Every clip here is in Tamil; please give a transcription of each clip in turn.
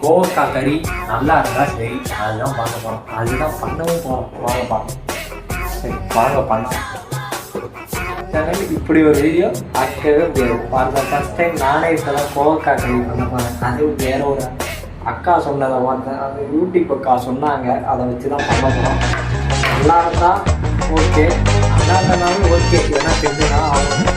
கோவக்காய் கறி நல்லா இருந்தா சரி, அதுதான் பார்க்க போறோம். அதுதான் பண்ணவும் போறோம். வாங்க பார்க்கலாம். சரி வாங்க பண்ணலாம். இப்படி ஒரு வீடியோ பார்க்கவே முடியாது. பாருங்க, ஃபர்ஸ்ட் டைம் நானே இப்பதான் கோவக்காய் கறி பண்ண போறேன். அது வேற ஒரு அக்கா சொன்னதை பார்த்தேன். அது யூடியூப் அக்கா சொன்னாங்க, அதை வச்சுதான் பண்ண போறோம். நல்லா இருந்தா ஓகே, நல்லா இருந்தாலும் ஓகே. ஏன்னா செஞ்சுனா ஆகும்.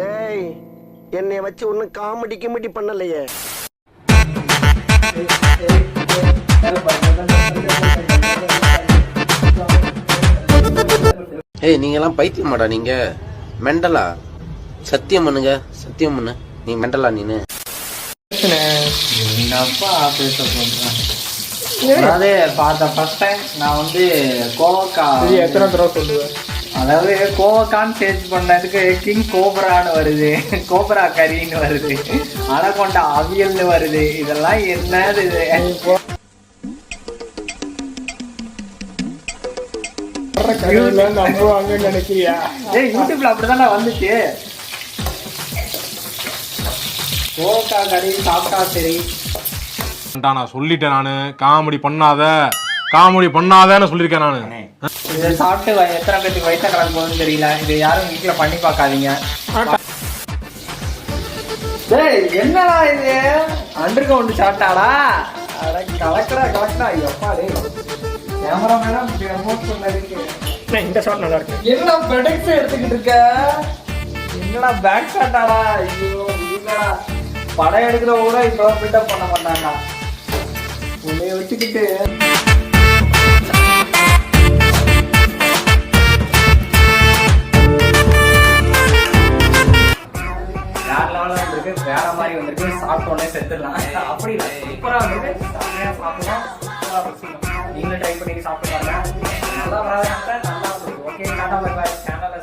ஏய், என்னை வச்சு ஒன்னும் காமெடி கிமெடி பண்ணலையே. ஏய், நீங்க எல்லாம் பைத்தியமாடா? நீங்க மெண்டலா? சத்தியம் பண்ணுங்க, சத்தியம் பண்ணு. நீ மெண்டலா? நீனு என்னப்பா பேச சொல்றேன். அதாவது பார்த்த ஃபர்ஸ்ட் டைம் நான் வந்து கோவக்காய் எத்தனை தடவை சொல்லுவேன். அதாவது கோவக்கான்னு சேர்ச் பண்ணதுக்கு கிங் கோபரான்னு வருது, கோபரா கறின்னு வருது, அனகொண்டா அவியல்னு வருது. இதெல்லாம் என்னது இது? நம்புவாங்கன்னு நினைக்கிறியா? யூடியூப்ல அப்படிதானே வந்துச்சு. கோவக்காய் கறி சாப்பிட்டா சரி. நான் சொல்லிட்டேன், நானு காமெடி பண்ணாதன்னு சொல்லியிருக்கேன் நானு. இதை சாப்பிட்டு எத்தனை பேருக்கு வயிற்ற கலந்து போகுதுன்னு தெரியல. இது யாரும் வீட்டுல பண்ணி பார்க்காதீங்க. என்னடா இது? Under ground சாப்பிட்டாடா? கலக்கடா எப்பாடே. கேமராமேனா இந்த ஷாட் நல்லா இருக்கு. என்னடா ப்ரொடக்ட்ஸ் எடுத்துக்கிட்டு இருக்க? என்னடா பேக் ஷாட்டாடா? ஐயோ இல்லடா, படம் எடுக்கிற கூட இப்ப பில்டப் பண்ண மாட்டாங்கடா. உன்னைய வச்சுக்கிட்டு வேற லெவலில் வந்திருக்கு, வேற மாதிரி வந்திருக்கு. சாப்பிட்ட உடனே செத்துடலாம். அப்படி இல்லை, சூப்பராக வந்துருக்கு. சாப்பிடலாம். நீங்களும் ட்ரை பண்ணி சாப்பிட்டு பாருங்க. நல்லா வராது, நல்லா வந்துருக்கு. Okay, tata bye bye. சேனலை